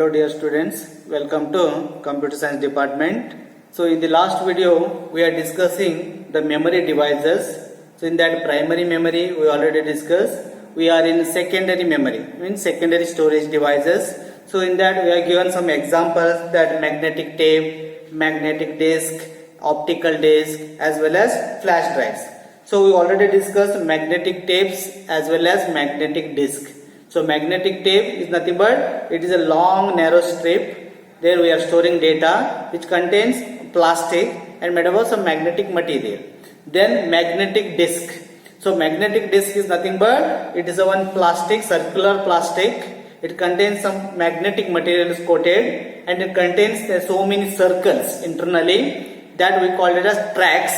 Hello dear students, welcome to Computer Science Department. So in the last video we are discussing the memory devices. So in that primary memory we already discussed. We are in secondary memory, means secondary storage devices. So in that we are given some examples, that magnetic tape, magnetic disk, optical disk as well as flash drives. So we already discussed magnetic tapes as well as magnetic disk. So magnetic tape is nothing but it is a long narrow strip. There we are storing data which contains plastic and made up of some magnetic material. Then magnetic disk. So magnetic disk is nothing but it is a one plastic, circular plastic. It contains some magnetic materials coated and it contains so many circles internally that we call it as tracks.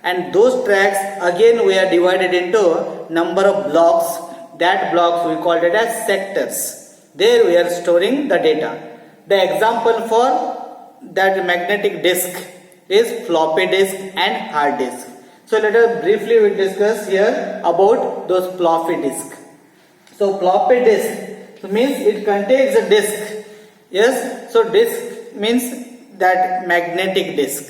And those tracks again we are divided into number of blocks. That blocks we called it as sectors. There we are storing the data. The example for that magnetic disk is floppy disk and hard disk. So let us briefly we discuss here about those floppy disk. So floppy disk means it contains a disk. Yes, so disk means that magnetic disk.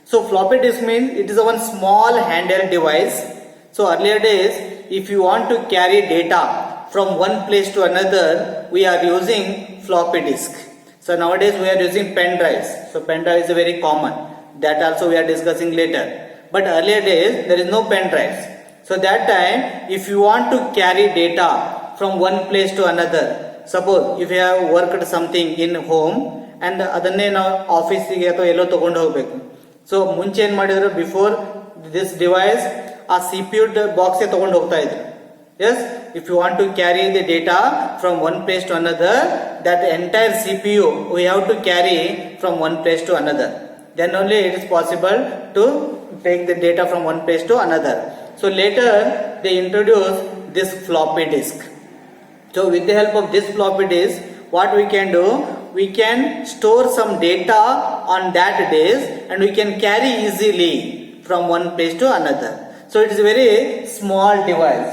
So floppy disk means it is a one small handheld device. So earlier days, if you want to carry data from one place to another, we are using floppy disk. So nowadays we are using pen drives. So pen drive is very common. That also we are discussing later. But earlier days there is no pen drives. So that time, if you want to carry data from one place to another, suppose if you have worked something in home and ಅದನ್ನೇ ನಾವು ಆಫೀಸಿಗೆ ಅಥವಾ ಎಲ್ಲೋ ತಗೊಂಡು ಹೋಗಬೇಕು. So ಮುಂಚೆ ಏನು ಮಾಡಿದ್ರು, before this device ಆ CPU ಬಾಕ್ಸ್ ತಗೊಂಡು ಹೋಗ್ತಾ ಇದ್ರು. Yes, if you want to carry the data from one place to another, that entire CPU we have to carry from one place to another. Then only it is possible to take the data from one place to another. So later they introduced this floppy disk. So with the help of this floppy disk, what we can do, we can store some data on that disk and we can carry easily from one place to another. So it is a very small device.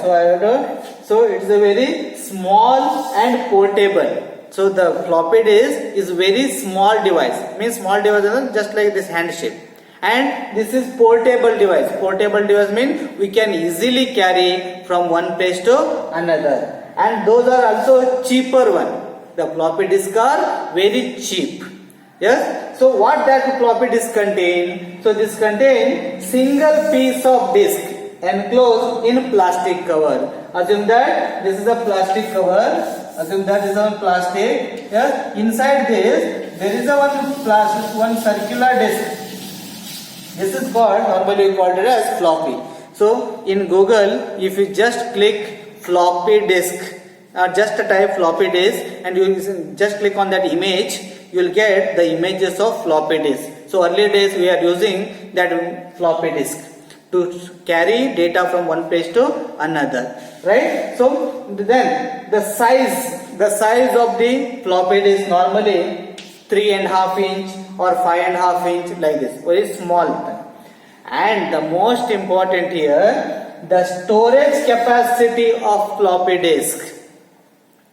So it is a very small and portable. So the floppy disk is very small device. Means small device is just like this hand shape. And this is portable device. Portable device means we can easily carry from one place to another. And those are also cheaper one. The floppy disk are very cheap. Yes. So what that floppy disk contain? So this contain single piece of disk enclosed in plastic cover. Assume that this is a plastic cover. Assume that is a plastic. Yes. Inside this there is a one circular disk. This is called, normally called it as floppy. So in Google, if you just click floppy disk, or just type floppy disk and you just click on that image, you will get the images of floppy disk. So earlier days we are using that floppy disk to carry data from one place to another, right? So then the size of the floppy disk normally 3.5 inch or 5.5 inch, like this, very small. And the most important here, the storage capacity of floppy disk.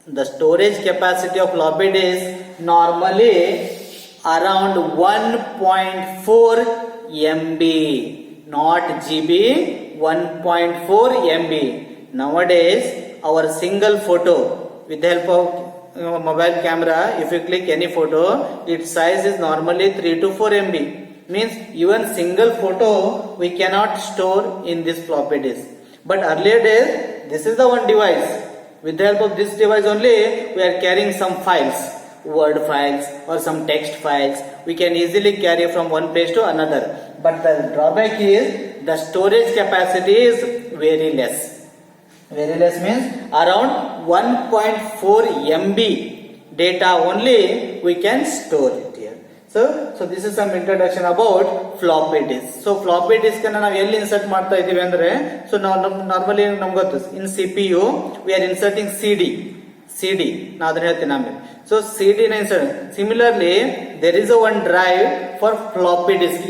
The storage capacity of floppy disk normally around 1.4 MB, not GB, 1.4 MB. Nowadays our single photo, with the help of mobile camera, if you click any photo, its size is normally 3 to 4 MB. Means even single photo we cannot store in this floppy disk. But earlier days, this is the one device. With the help of this device only, we are carrying some files, word files or some text files. We can easily carry from one place to another. But the drawback is the storage capacity is very less. Very less means around 1.4 MB data only we can store it here. So this is some introduction about floppy disk. So floppy disk ಅನ್ನು ನಾವು ಎಲ್ಲಿ insert ಮಾಡ್ತಾ ಇದೀವಿ ಅಂದ್ರೆ, so ನಾವು normally ನಮ್ಗೆ ಗೊತ್ತು in CPU we are inserting CD ನಾನು ಅದನ್ನ ಹೇಳ್ತೀನಿ ಆಮೇಲೆ. So CD ನ insert. Similarly there is a one drive for floppy disk.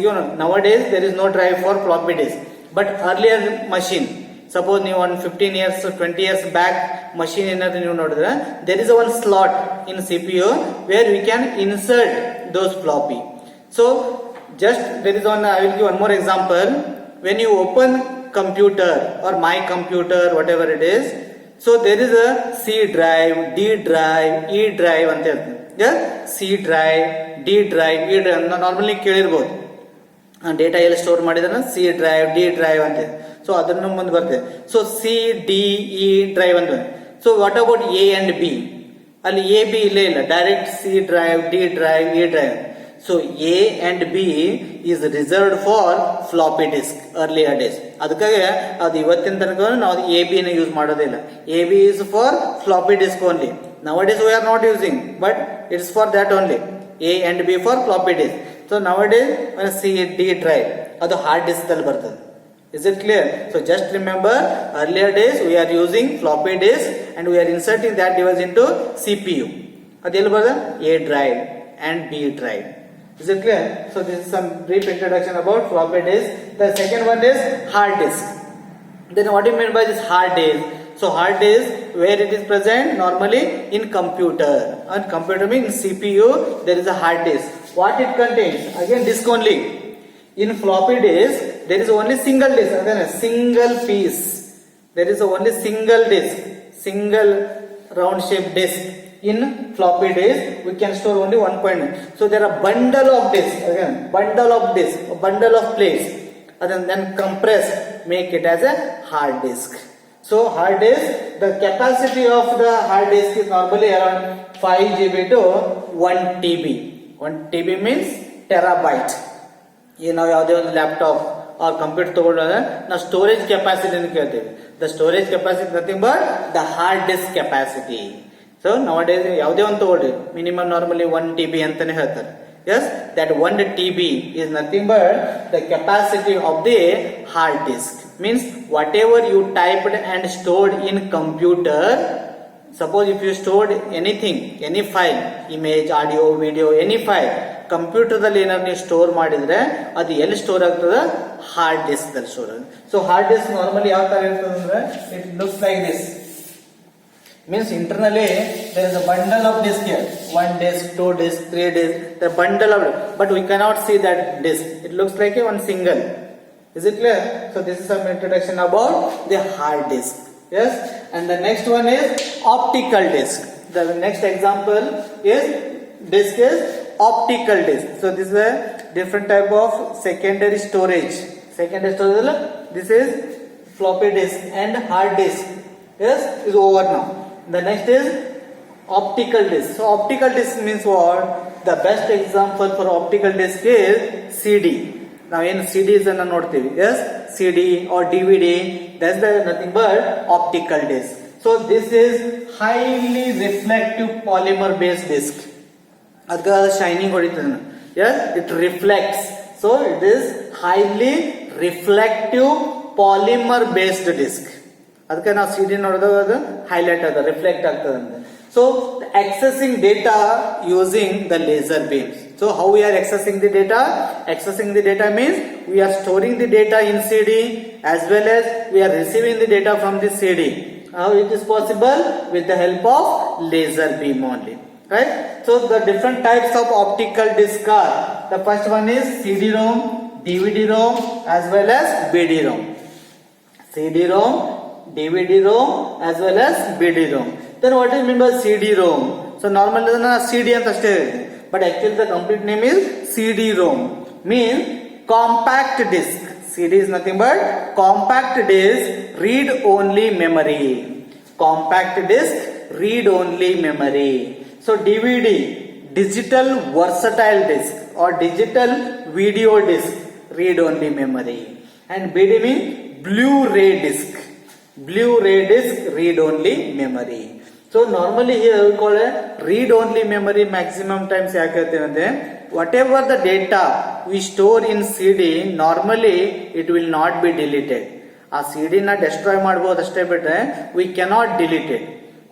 Nowadays there is no drive for floppy disk, but earlier machine suppose ನೀವು ಒಂದು 15 years 20 years back machine ಏನಾದ್ರು ನೀವು ನೋಡಿದ್ರೆ there is one slot in CPU where we can insert those floppy. So just there is one, I will give one more example. When you open computer or my computer, whatever it is, so there is a C drive, D drive, E drive ಅಂತ ಇರ್ತದೆ. Yeah, C drive, D drive, E drive normally ಕೇಳಿರ್ಬೋದು. Data ಎಲ್ಲಿ store ಮಾಡಿದ್ರೆ C drive D drive ಅಂತ. So ಅದನ್ನು ಮುಂದೆ ಬರ್ತದೆ. So C D E drive ಅಂತ. So what about A and B? ಅಲ್ಲಿ ಎ ಬಿ ಇಲ್ಲೇ ಇಲ್ಲ, direct C drive D drive E drive. So A and B is reserved for floppy disk earlier days. ಅದಕ್ಕಾಗಿ ಅದು ಇವತ್ತಿನ ತನಕ ನಾವು A B ನ ಯೂಸ್ ಮಾಡೋದಿಲ್ಲ. A B is for floppy disc only. Nowadays we are not using, but it's for that only. A and B for floppy disk. So nowadays when C D drive, ಅದು hard disk ಅಲ್ಲಿ ಬರ್ತದೆ. Is it clear? So just remember, earlier days we are using floppy disk and we are inserting that device into CPU. ಅದು ಎಲ್ಲಿ ಬರ್ತದೆ? A drive and B drive. Is it clear? So this is some brief introduction about floppy disk. The second one is hard disk. Then what do you mean by this hard disk? So hard disk, where it is present normally in computer, and computer means CPU there is a hard disk. What it contains? Again disk only. In floppy disk there is only single disk, again a single piece. There is only single disk, single round shaped disk. In floppy disk we can store only 1.9. So there are bundle of disk, again bundle of disk, a bundle of plates, and then compress, make it as a hard disk. So hard disk, the capacity of the hard disk is normally around 5 GB to 1 TB. 1 TB means terabyte. ಈಗ ನಾವು ಯಾವುದೇ ಒಂದು laptop R computer ತಗೊಂಡ್ರೆ ನಾವು storage capacity ಅಂತ ಕೇಳ್ತೀವಿ. The storage capacity nothing but the hard disk capacity. So nowadays ಯಾವುದೇ ಒಂದು ತಗೊಳ್ಳಿ ಮಿನಿಮಮ್ ನಾರ್ಮಲಿ 1 TB ಅಂತಾನೆ ಹೇಳ್ತಾರೆ. Yes, that 1 TB is nothing but the capacity of the hard disk. Means whatever you typed and stored in computer, suppose if you stored anything, any file, image, audio, video, any file, computer ದಲ್ಲಿ ಏನಾದ್ರು ನೀವು store ಮಾಡಿದ್ರೆ ಅದು ಎಲ್ಲಿ store ಆಗ್ತದೆ? Hard disk ದಲ್ಲಿ store ಆಗುತ್ತೆ. So hard disk normally ಯಾವ ತರ ಇರ್ತದೆ ಅಂದ್ರೆ it looks like this. Means internally there is a bundle of disk here. 1 disk, 2 disk, 3 disk, the bundle of, but we cannot see that disk. It looks like a one single. Is it clear? So this is some introduction about the hard disk. Yes, and the next one is optical disk. The next example is disk is optical disk. So this is a different type of secondary storage. Secondary storage, this is floppy disk and hard disk. Yes, is over now. The next is optical disk. So optical disk means what? The best example for optical disk is CD. Now in CDs ಅನ್ನು ನೋಡ್ತೀವಿ. Yes, CD or DVD, that's the nothing but optical disk. So this is highly reflective polymer based disk. ಅದಕ್ಕೆ shining ಹೊಡಿತದೆ. Yes, it reflects. So it is highly reflective polymer based disk. ಅದಕ್ಕೆ ನಾವು ಸಿಡಿ ನೋಡಿದಾಗ ಅದು highlight ಆಗ reflect ಆಗ್ತದೆ ಅಂತ. So accessing data using the laser beams. So how we are accessing the data? Accessing the data means we are storing the data in CD as well as we are receiving the data from the CD. How it is possible? With the help of laser beam only. Right? So the different types of optical disk are, the first one is CD-ROM, DVD-ROM as well as BD-ROM. CD-ROM, DVD-ROM as well as BD-ROM. Then what is meant by CD-ROM? So normally CD ಅಂತ ಅಷ್ಟೇ ಇದೆ, but actually the complete name is CD-ROM. Means compact disk. CD is nothing but compact disk read only memory. Compact disk read only memory. So DVD, digital versatile disk or digital video disk, read only memory. And BD means Blu-ray disk. Blu-ray disk, read only memory. So normally here we call it read only memory maximum times ಯಾಕೆ ಹೇಳ್ತೇವೆ ಅಂದ್ರೆ whatever the data we store in CD, normally it will not be deleted. ಆ CD ನ destroy ಮಾಡಬಹುದು ಅಷ್ಟೇ ಬಿಟ್ರೆ we cannot delete it.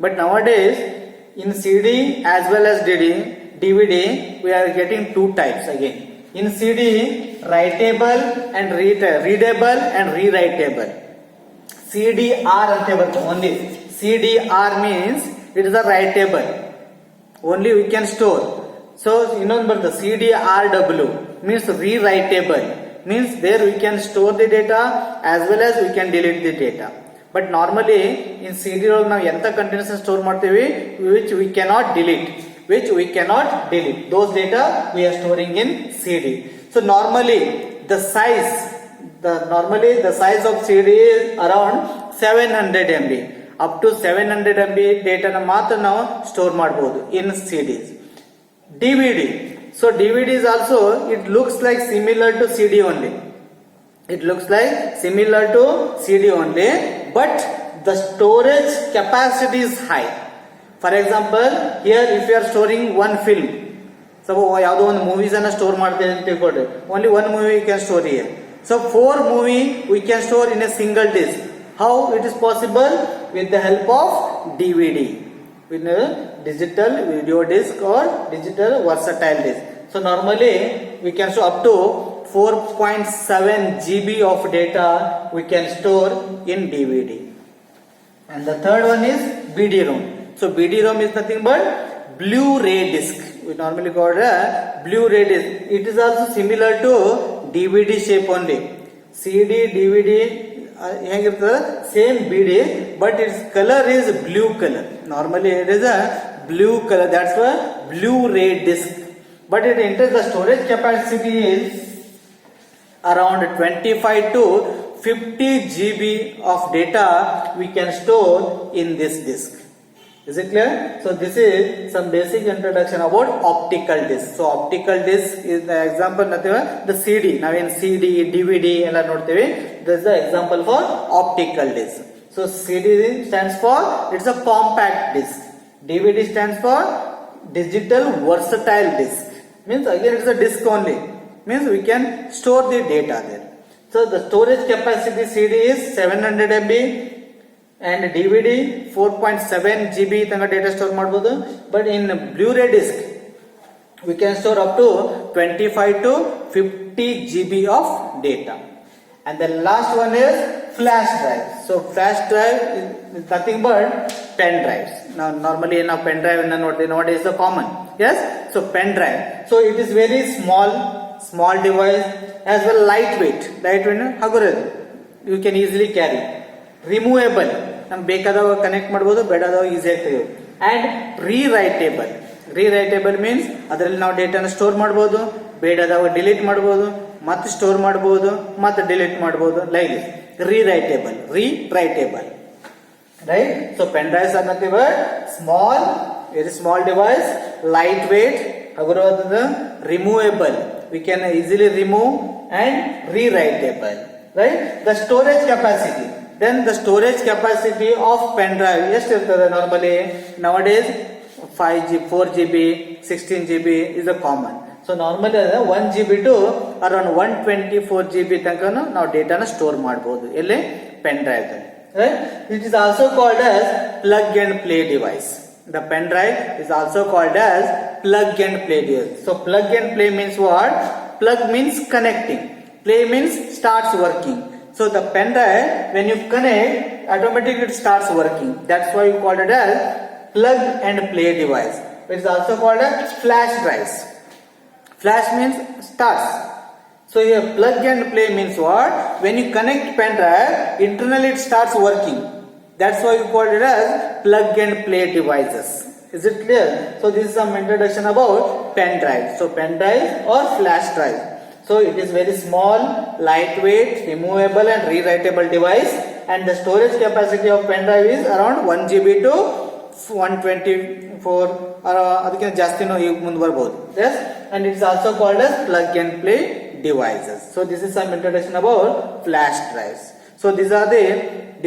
But nowadays in CD as well as DVD we are getting two types again. In CD, writable and readable and rewritable. CDR ante barte only. CDR means it is a writable. Only we can store. So ಇನ್ನೊಂದು ಬರ್ತದೆ CDRW means rewritable. Means there we can store the data as well as we can delete the data. But normally in CD ಒಳಗೆ ನಾವು ಎಂತ contents store ಮಾಡ್ತೀವಿ which we cannot delete. Those data we are storing in CD. So normally the size of CD is around 700 MB. Up to 700 MB data na ಮಾತ್ರ ನಾವು store ಮಾಡಬಹುದು in CDs. DVD. So DVD is also, it looks like similar to CD only. But the storage capacity is high. For example, here if you are storing one film, so ಯಾವುದೋ ಒಂದು movies ಅನ್ನ store ಮಾಡ್ತೇವೆ ಅಂತ ತಿಳ್ಕೊಳ್ರಿ, only one movie we can store here. So 4 movie we can store in a single disk. How it is possible? With the help of DVD, with a digital video disc or digital versatile disc. So normally we can store up to 4.7 GB of data we can store in DVD. And the third one is BD-ROM. So BD-ROM is nothing but Blu-ray disc. We normally call it a Blu-ray disc. It is also similar to DVD shape only. CD, DVD ಹೇಗಿರ್ತದೆ same BD, but its color is blue color. Normally it is a blue color. That's why Blu-ray disc. But it enters the storage capacity is around 25 to 50 GB of data we can store in this disc. Is it clear? So this is some basic introduction about optical disc. So optical disc is the example the CD. Now in CD, DVD ಎಲ್ಲ ನೋಡ್ತೀವಿ. This is the example for optical disc. So CD stands for, it's a compact disc. DVD stands for digital versatile disc. Means again it's a disc only. Means we can store the data there. So the storage capacity CD is 700 MB. And DVD 4.7 GB ತನಕ data store ಮಾಡಬಹುದು. But in Blu ray disc we can store up to 25 to 50 GB of data. And the last one is flash drive. So flash drive is nothing but pen drives. Now normally now pen drive nowadays is the common. Yes, so pen drive. So it is very small device as well, lightweight ಹಗುರದು, you can easily carry. Removable, ನಮ್ಗೆ ಬೇಕಾದವ connect ಮಾಡಬಹುದು, ಬೇಡಾದವ easy ಆಗ್ತದೆ. And ರೀರೈಟೇಬಲ್ means ಅದರಲ್ಲಿ ನಾವು ಡೇಟಾನ store ಮಾಡಬಹುದು, ಬೇಡಾದವ delete ಮಾಡಬಹುದು, ಮತ್ತೆ store ಮಾಡಬಹುದು, ಮತ್ತೆ ಡಿಲೀಟ್ ಮಾಡಬಹುದು. Like rewritable right. So pen drives are nothing but very small device, light weight, ಹಗುರವಾದ, removable, we can easily remove, and rewritable. Right? The storage capacity. Then the storage capacity of pen drive ಎಷ್ಟು ಇರ್ತದೆ normally? Nowadays 5GB, 4GB, 16GB is a common. So normally 1GB to around 124GB ತನಕ ನಾವು ಡೇಟಾನ store ಮಾಡಬಹುದು ಎಲ್ಲಿ pen drive ದಲ್ಲಿ. Right? It is also called as plug and play device. The pen drive is also called as plug and play device. So plug and play means what? Plug means connecting, play means starts working. So the pen drive, when you connect, automatically it starts working. That's why you call it as plug and play device. It is also called as flash drives. Flash means starts. So here plug and play means what? When you connect pen drive, internally it starts working. That's why you call it as plug and play devices. Is it clear? So this is some introduction about pen drive. So pen drive or flash drive. So it is very small, lightweight, removable and rewritable device, and the storage capacity of pen drive is around 1GB to 124 ಅದಕ್ಕಿಂತ ಜಾಸ್ತಿನೂ ಈಗ ಮುಂದೆ ಬರಬಹುದು. Yes, and it is also called as plug and play devices. So this is some introduction about flash drives. So these are the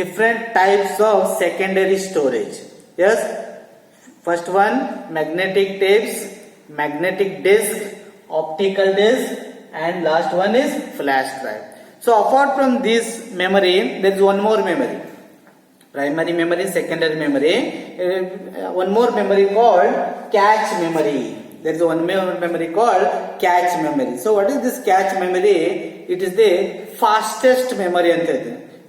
different types of secondary storage. Yes, first one magnetic tapes, magnetic disk, optical disk, and last one is flash drive. So apart from this memory, there is one more memory. Primary memory, secondary memory. One more memory called cache memory. There is one more memory called cache memory. So what is this cache memory? It is the fastest memory.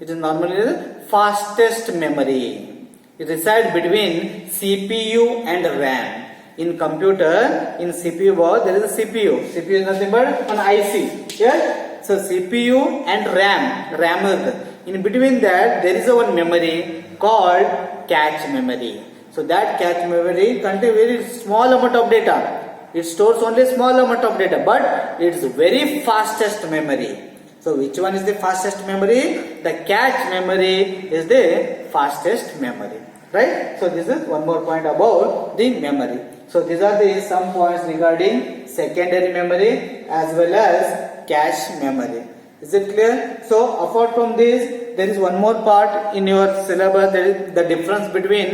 It is normally the fastest memory. It resides between CPU and RAM. In computer, in CPU board, there is a CPU. CPU is nothing but an IC. Yes? So CPU and RAM. In between that, there is a one memory called cache memory. So that cache memory contains very small amount of data. It stores only small amount of data, but it's very fastest memory. So which one is the fastest memory? The cache memory is the fastest memory. Right? So this is one more point about the memory. So these are the some points regarding secondary memory as well as cache memory. Is it clear? So apart from this, there is one more part in your syllabus. There is the difference between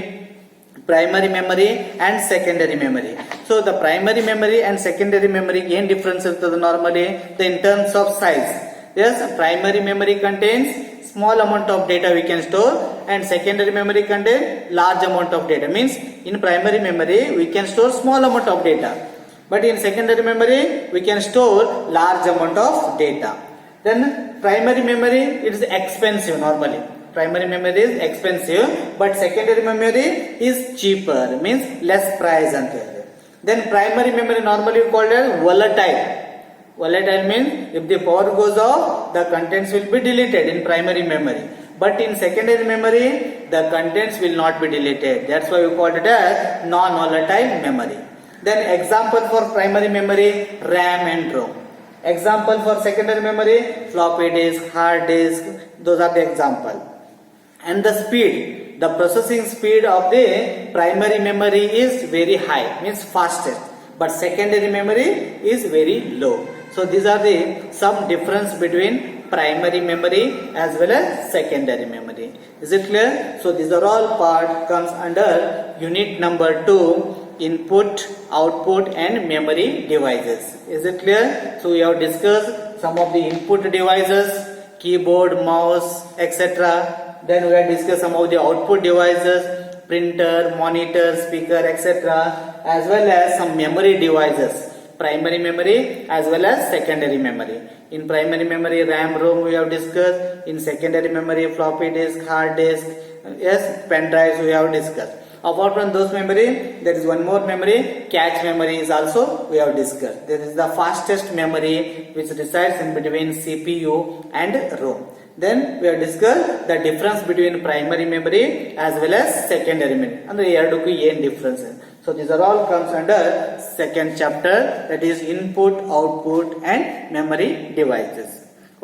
primary memory and secondary memory. So the primary memory and secondary memory gain differences to the normally in terms of size. Yes, primary memory contains small amount of data we can store, and secondary memory contains large amount of data. Means in primary memory we can store small amount of data, but in secondary memory we can store large amount of data. Then primary memory, it is expensive normally. Primary memory is expensive, but secondary memory is cheaper, means less price anta ಹೇಳಿದೆ. Then primary memory normally called as volatile. Volatile means if the power goes off, the contents will be deleted in primary memory. But in secondary memory, the contents will not be deleted. That's why we call it as non-volatile memory. Then example for primary memory, RAM and ROM. Example for secondary memory, floppy disk, hard disk. Those are the example. And the speed, the processing speed of the primary memory is very high, means fastest. But secondary memory is very low. So these are the some difference between primary memory as well as secondary memory. Is it clear? So these are all part comes under unit number 2, input, output and memory devices. Is it clear? So we have discussed some of the input devices, keyboard, mouse, etc. Then we have discussed some of the output devices, printer, monitor, speaker, etc. as well as some memory devices, primary memory as well as secondary memory. In primary memory, RAM, ROM we have discussed. In secondary memory, floppy disk, hard disk, yes, pen drives we have discussed. Apart from those memory, there is one more memory, cache memory is also we have discussed. There is the fastest memory which resides in between CPU and ROM. Then we have discussed the difference between primary memory as well as secondary memory. And ಎರಡಕ್ಕೂ ಏನು difference. So these are all comes under second chapter, that is input, output and memory devices.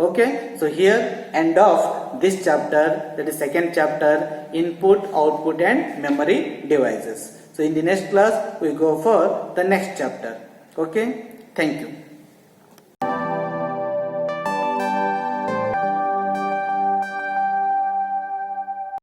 Okay, so here end of this chapter, that is second chapter, input, output and memory devices. So in the next class we go for the next chapter. Okay, thank you.